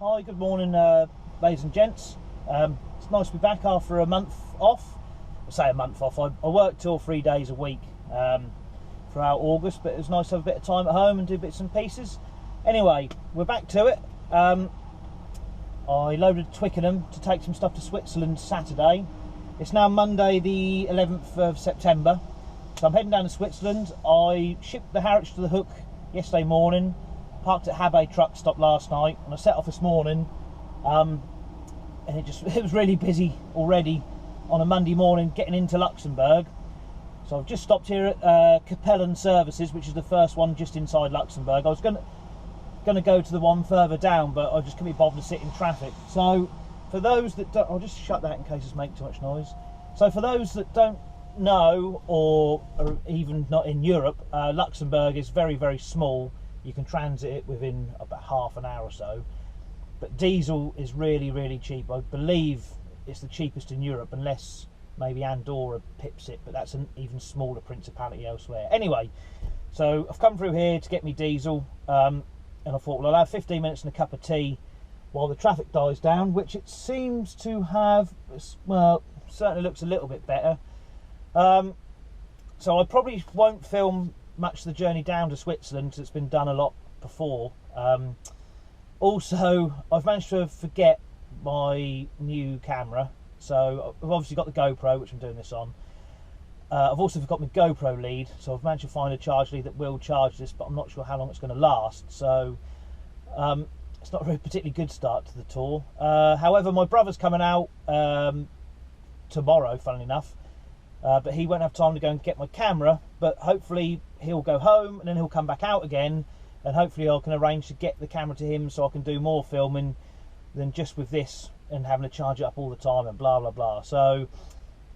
Hi, good morning, ladies and gents. It's nice to be back after a month off. I say a month off. I work 2 or 3 days a week throughout August, but it was nice to have a bit of time at home and do bits and pieces. Anyway, we're back to it. I loaded Twickenham to take some stuff to Switzerland Saturday. It's now Monday the 11th of September, so I'm heading down to Switzerland. I shipped the Harwich to the Hook yesterday morning, parked at Habe truck stop last night, and I set off this morning, and it was really busy already on a Monday morning getting into Luxembourg. So I've just stopped here at Capellen Services, which is the first one just inside Luxembourg. I was going to go to the one further down, but I just couldn't be bothered to sit in traffic. So for those that don't, I'll just shut that in case it's making too much noise. So for those that don't know, or are even not in Europe, Luxembourg is very, very small. You can transit it within about half an hour or so, but diesel is really, really cheap. I believe it's the cheapest in Europe, unless maybe Andorra pips it, but that's an even smaller principality elsewhere. Anyway, so I've come through here to get me diesel, and I thought, well, I'll have 15 minutes and a cup of tea while the traffic dies down, which it seems to have. Well, certainly looks a little bit better. So I probably won't film much of the journey down to Switzerland, because it's been done a lot before. Also, I've managed to forget my new camera, so I've obviously got the GoPro, which I'm doing this on. I've also got my GoPro lead, so I've managed to find a charge lead that will charge this, but I'm not sure how long it's going to last, so it's not a particularly good start to the tour. However, my brother's coming out tomorrow, funnily enough, but he won't have time to go and get my camera, but hopefully he'll go home and then he'll come back out again, and hopefully I can arrange to get the camera to him so I can do more filming than just with this and having to charge it up all the time and blah blah blah. So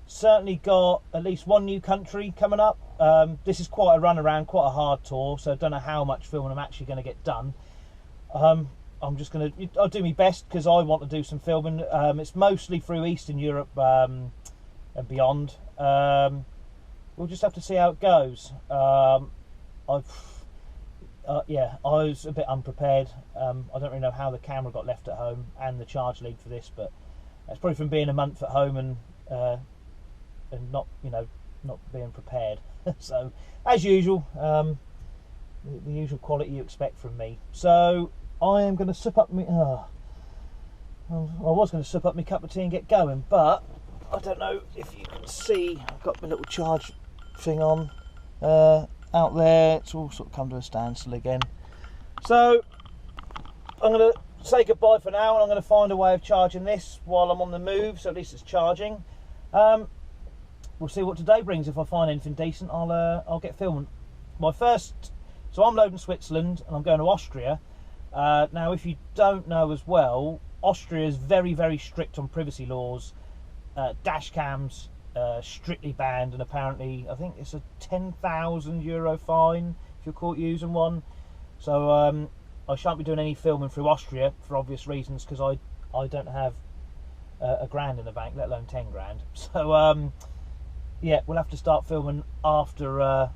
certainly got at least one new country coming up. This is quite a run around, quite a hard tour, so I don't know how much filming I'm actually going to get done. I'll do my best, because I want to do some filming. It's mostly through Eastern Europe and beyond. We'll just have to see how it goes. Yeah, I was a bit unprepared. I don't really know how the camera got left at home and the charge lead for this, but that's probably from being a month at home and not being prepared. So as usual, the usual quality you expect from me. So I am going to sip up me. I was going to sip up my cup of tea and get going, but I don't know if you can see. I've got my little charge thing on out there. It's all sort of come to a standstill again. So I'm going to say goodbye for now, and I'm going to find a way of charging this while I'm on the move, so at least it's charging. We'll see what today brings. If I find anything decent, I'll get filming. So I'm loading Switzerland and I'm going to Austria. Now, if you don't know as well, Austria is very, very strict on privacy laws. Dash cams strictly banned, and apparently I think it's a €10,000 fine if you're caught using one. So I shan't be doing any filming through Austria for obvious reasons, because I don't have a grand in the bank, let alone 10 grand. So yeah, we'll have to start filming after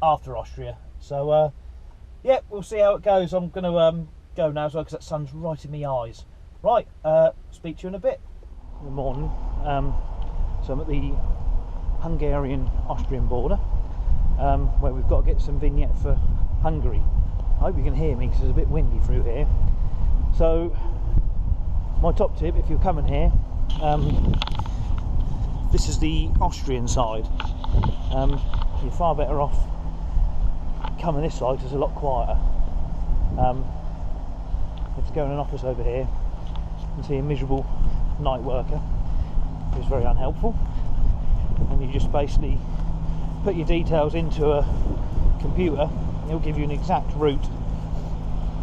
Austria. So yeah, we'll see how it goes. I'm going to go now as well, because that sun's right in my eyes. Right, speak to you in a bit. Good morning. So I'm at the Hungarian-Austrian border, where we've got to get some vignette for Hungary. I hope you can hear me, because it's a bit windy through here. So my top tip, if you're coming here, this is the Austrian side. You're far better off coming this side, because it's a lot quieter. If you go in an office over here and see a miserable night worker, which is very unhelpful, and you just basically put your details into a computer, and it'll give you an exact route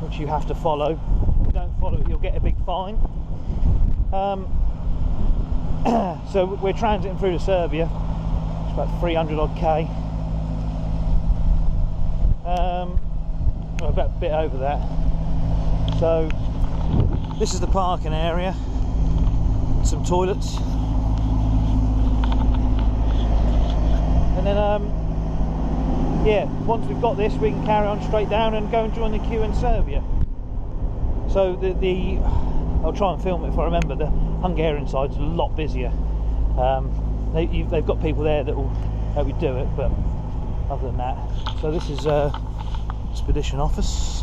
which you have to follow. If you don't follow it, you'll get a big fine. So we're transiting through to Serbia. It's about 300 odd K. Well, about a bit over that. So this is the parking area, some toilets, and then yeah, once we've got this, we can carry on straight down and go and join the queue in Serbia. So the I'll try and film it if I remember. The Hungarian side's a lot busier. They've got people there that will help you do it, but other than that, so this is expedition office.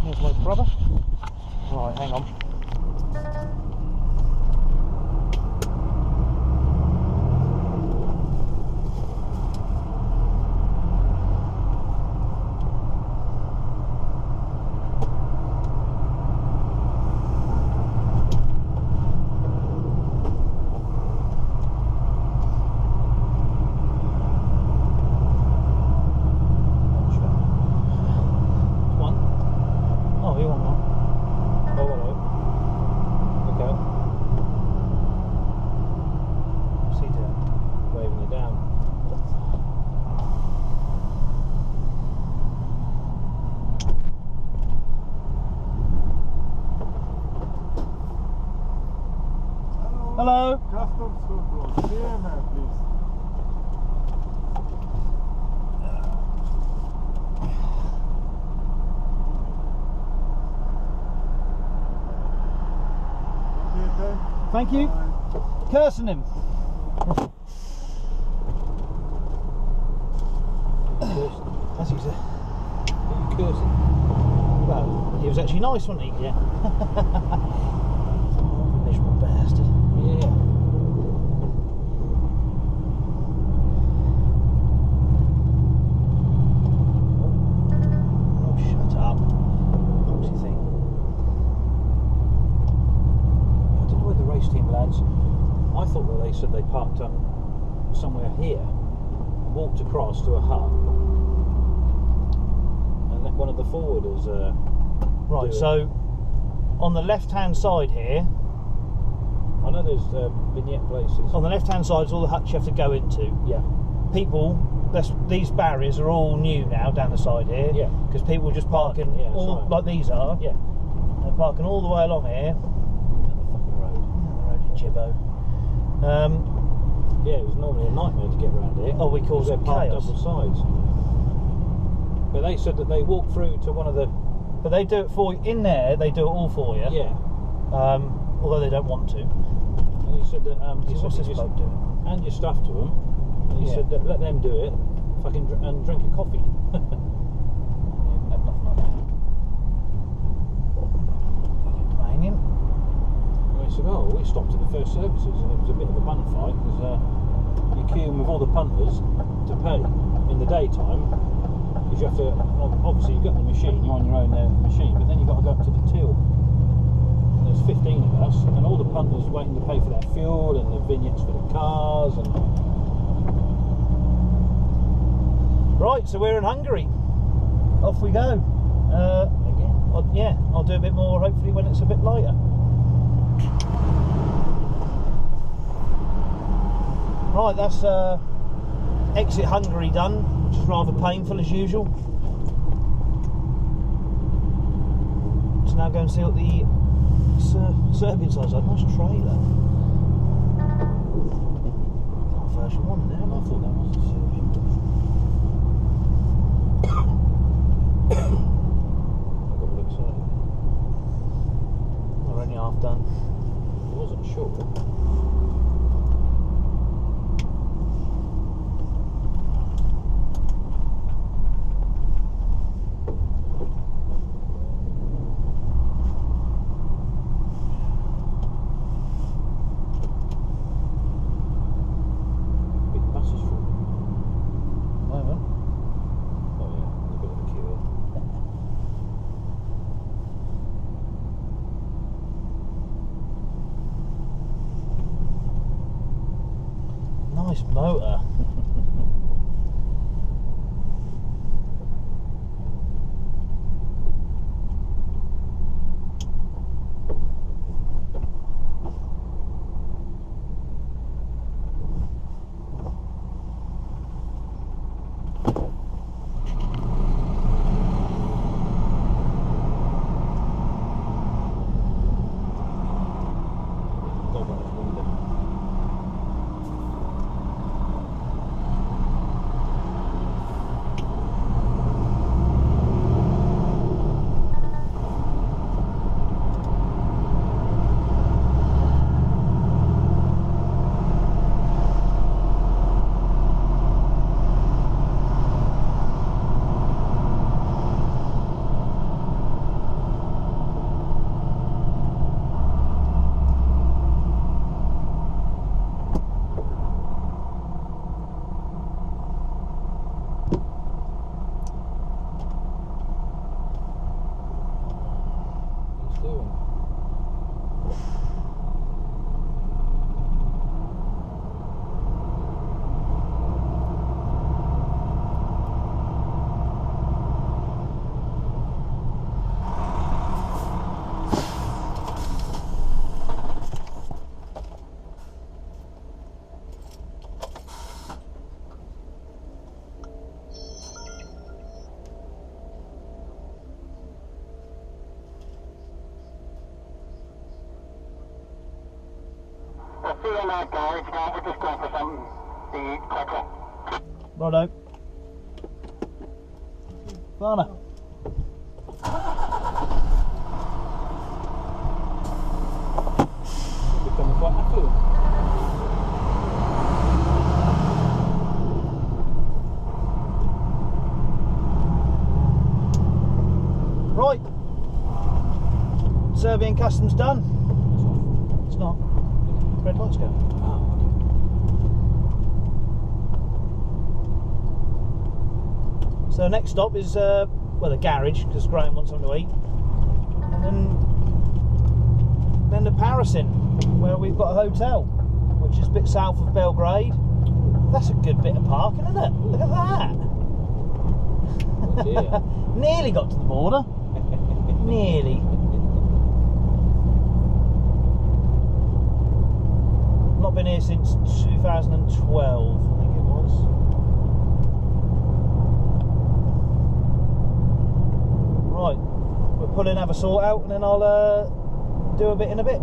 Here's my brother. Right, hang on. Hello. Customs control. CMR, please. Thank you. Cursing him. As he said. Are you cursing? Well, he was actually nice, wasn't he? Yeah. Miserable bastard. Yeah. Oh, shut up. What do you think? I don't know where the race team lads. I thought that they said they parked somewhere here and walked across to a hut and let one of the forwarders. Right, so on the left-hand side here. I know there's vignette places. On the left-hand side is all the huts you have to go into. Yeah. People, these barriers are all new now down the side here. Yeah. Because people just parking all like these are. Yeah. They're parking all the way along here. Down the fucking road. Down the road, you jibbo. Yeah, it was normally a nightmare to get around here. Oh, we cause they're parked chaos. double sides. But they said that they walked through to one of the. But they do it for you in there. They do it all for you. Yeah. Although they don't want to. And he said that. What's this bloke doing? Hand your stuff to them. And he said that let them do it. Fucking and drink a coffee. Yeah, have nothing like that. Hanging. And he said, oh, we stopped at the first services, and it was a bit of a bun fight because you're queuing with all the punters to pay in the daytime. Because you have to, obviously you've got the machine, you're on your own machine, but then you've got to go up to the till. And there's 15 of us, and all the punters waiting to pay for their fuel and the vignettes for the cars. And Right, so we're in Hungary. Off we go. again. I'll do a bit more hopefully when it's a bit lighter. Right, that's exit Hungary done, which is rather painful as usual. So now go and see what the Serbian side's like. Nice trailer. Version 1 there. I thought that was the Serbian. I got a bit excited. We're only half done. I wasn't sure. Nice motor. doing? See you later, guys. We're just going for something to eat quickly. Righto. Varna. Becoming quite affluent. Right. Serbian customs done. It's not. Red light's going. Ah, So next stop is well, the garage, because Graham wants something to eat, and then the Parasin, where we've got a hotel, which is a bit south of Belgrade. That's a good bit of parking, isn't it? Look at that. oh dear. Nearly got to the border. Nearly. Not been here since 2012, I think it was. Right, we'll pull in, have a sort out, and then I'll do a bit in a bit.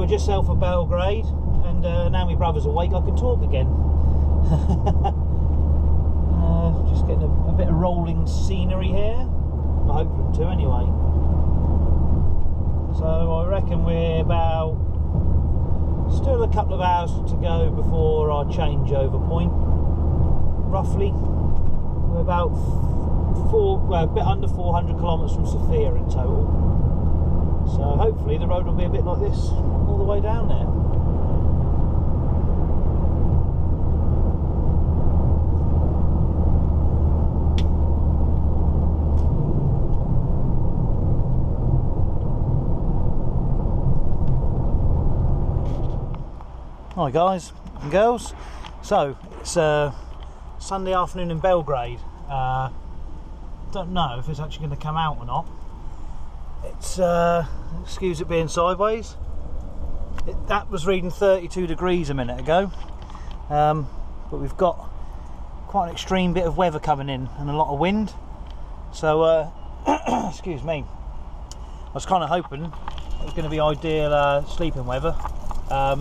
just south of Belgrade, and now my brother's awake, I can talk again. Just getting a bit of rolling scenery here. I hope them to anyway. So I reckon we're about still a couple of hours to go before our changeover point. Roughly, we're about a bit under 400 kilometres from Sofia in total. So hopefully the road will be a bit like this all the way down there. Hi guys and girls. So it's Sunday afternoon in Belgrade. Don't know if it's actually going to come out or not. It's excuse it being sideways. That was reading 32 degrees a minute ago, but we've got quite an extreme bit of weather coming in and a lot of wind. So excuse me. I was kind of hoping it was going to be ideal sleeping weather. I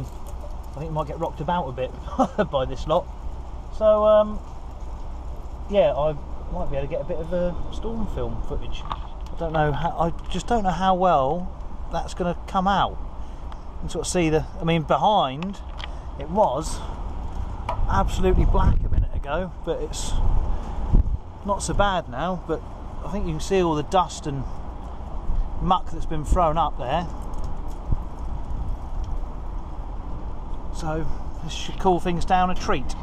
think it might get rocked about a bit by this lot. So yeah, I might be able to get a bit of storm film footage. I don't know how, I just don't know how well that's going to come out. And sort of see I mean, behind it was absolutely black a minute ago, but it's not so bad now. But I think you can see all the dust and muck that's been thrown up there. So this should cool things down a treat.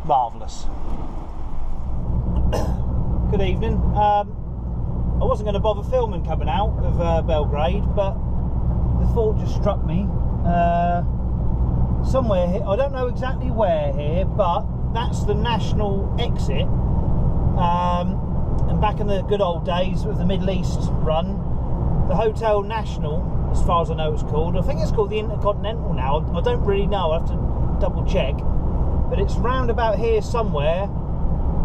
Marvellous. Good evening. I wasn't going to bother filming coming out of Belgrade, but the thought just struck me. Somewhere here, I don't know exactly where here, but that's the national exit. And back in the good old days of the Middle East run, the Hotel National, as far as I know it's called, I think it's called the Intercontinental now, I don't really know, I have to double check, but it's round about here somewhere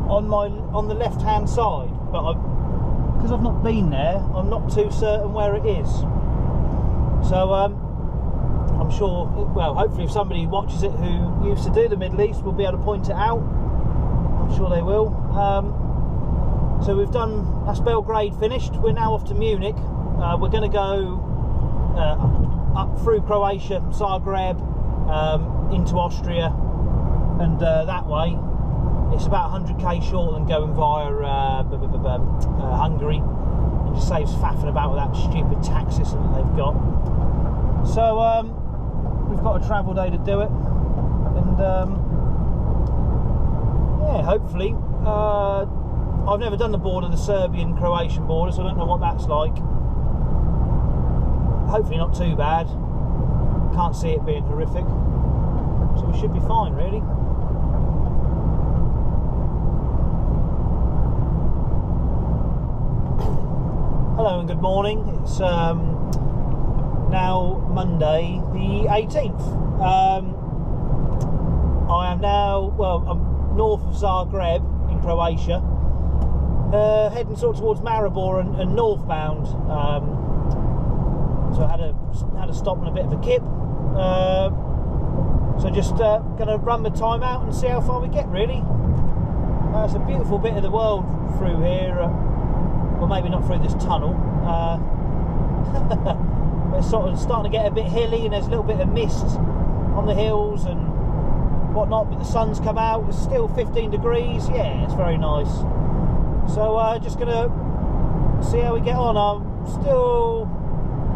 on the left hand side, but because I've not been there, I'm not too certain where it is. So I'm sure, well, hopefully if somebody watches it who used to do the Middle East will be able to point it out. I'm sure they will. So we've done, that's Belgrade finished. We're now off to Munich. We're going to go up through Croatia, Zagreb, into Austria, and that way it's about 100k shorter than going via Hungary. It just saves faffing about with that stupid tax system that they've got. So we've got a travel day to do it, and yeah, hopefully I've never done the border, the Serbian-Croatian border, so I don't know what that's like. Hopefully not too bad. Can't see it being horrific, so we should be fine really. Hello and good morning. It's now Monday the 18th. I am now, well, I'm north of Zagreb in Croatia, heading sort of towards Maribor and northbound. So I had a stop and a bit of a kip. So just going to run the time out and see how far we get really. It's a beautiful bit of the world through here. Well, maybe not through this tunnel. But it's sort of starting to get a bit hilly, and there's a little bit of mist on the hills and whatnot, but the sun's come out. It's still 15 degrees. Yeah, it's very nice. So just gonna see how we get on. I'm still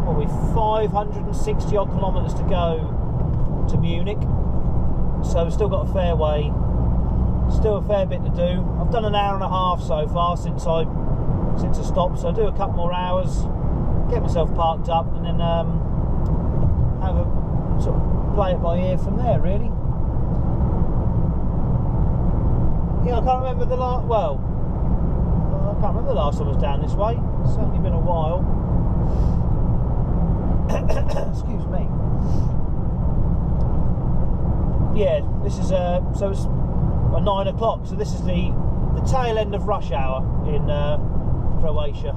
probably 560 odd kilometres to go to Munich, so we've still got a fair way, still a fair bit to do. I've done an hour and a half so far since I stopped, so I'll do a couple more hours, get myself parked up, and then have a sort of play it by ear from there really. Yeah, I can't remember the last, well, I can't remember the last time I was down this way. It's certainly been a while. Excuse me. Yeah, this is so it's 9 o'clock, so this is the tail end of rush hour in Croatia.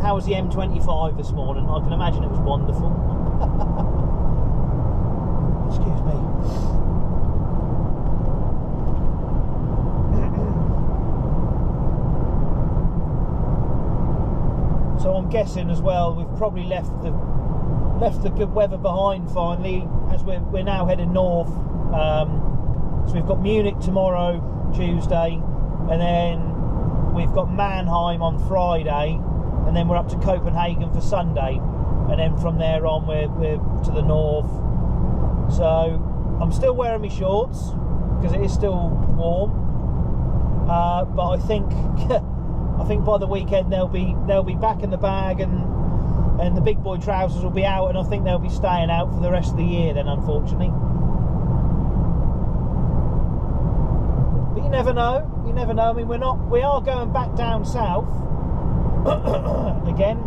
How was the M25 this morning? I can imagine it was wonderful. guessing as well, we've probably left the good weather behind finally, as we're now heading north. So we've got Munich tomorrow, Tuesday, and then we've got Mannheim on Friday, and then we're up to Copenhagen for Sunday, and then from there on we're to the north. So I'm still wearing my shorts because it is still warm, but I think by the weekend they'll be back in the bag, and the big boy trousers will be out, and I think they'll be staying out for the rest of the year then, unfortunately. But you never know. I mean, we are going back down south again,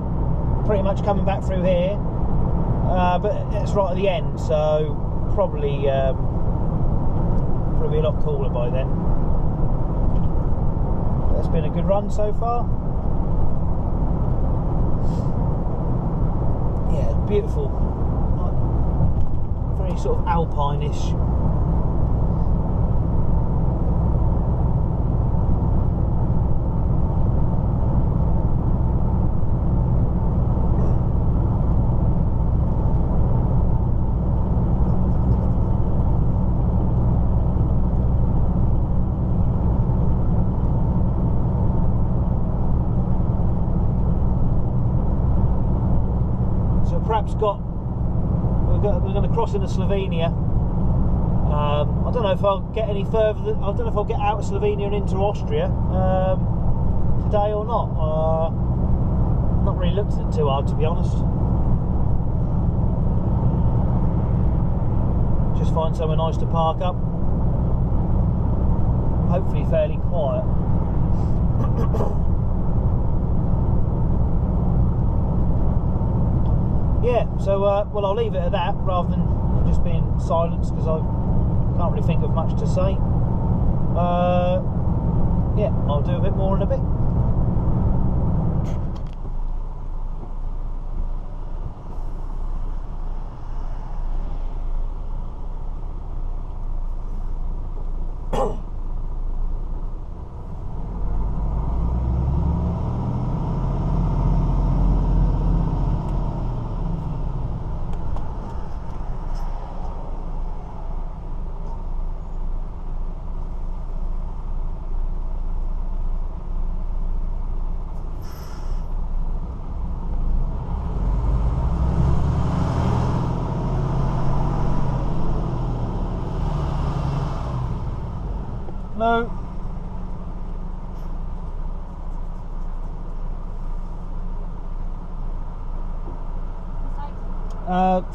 pretty much coming back through here, but it's right at the end, so probably a lot cooler by then. It's been a good run so far. Yeah, beautiful, very sort of alpine-ish. We're going to cross into Slovenia. I don't know if I'll get any further. I don't know if I'll get out of Slovenia and into Austria today or not. Not really looked at it too hard, to be honest. Just find somewhere nice to park up. Hopefully fairly quiet. Yeah, so well, I'll leave it at that rather than just being silence, because I can't really think of much to say. Yeah, I'll do a bit more in a bit. No.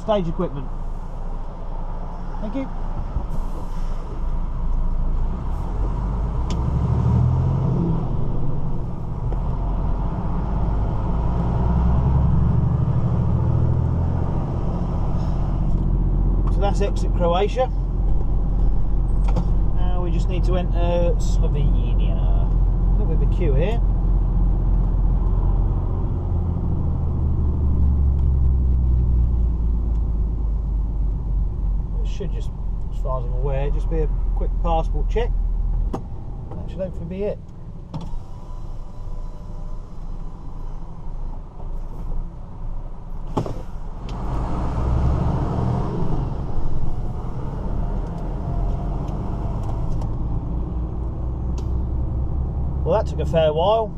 Stage equipment. Thank you. So that's exit Croatia. Now we just need to enter Slovenia. A little bit of a queue here. Should just, as far as I'm aware, just be a quick passport check. That should hopefully be it. Well, that took a fair while.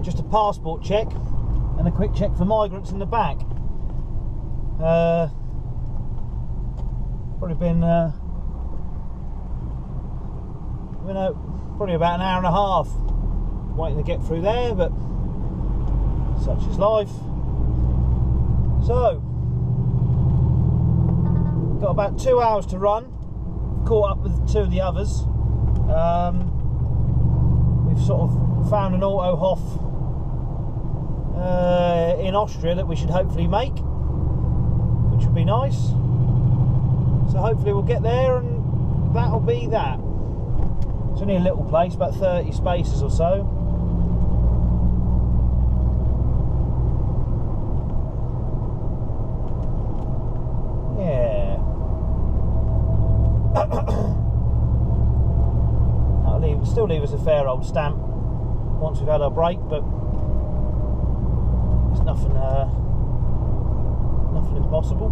Just a passport check and a quick check for migrants in the back. Probably been, probably about an hour and a half waiting to get through there, but such is life. So, got about 2 hours to run. Caught up with two of the others. We've sort of found an auto Hof in Austria that we should hopefully make, which would be nice. So hopefully we'll get there and that'll be that. It's only a little place, about 30 spaces or so. Yeah. That'll still leave us a fair old stamp once we've had our break, but nothing impossible.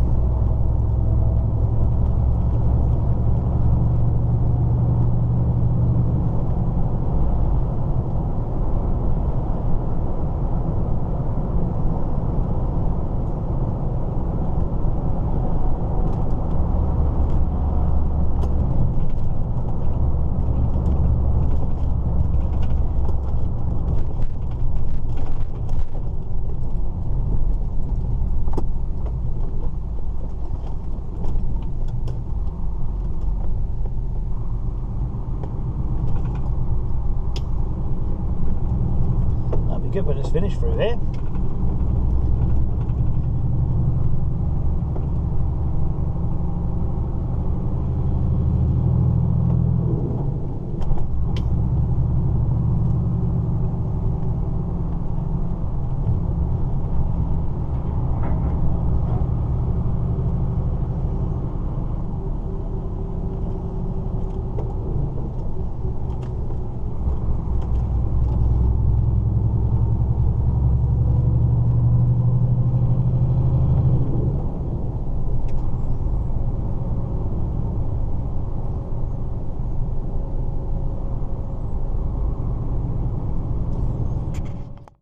Good when it's finished through here.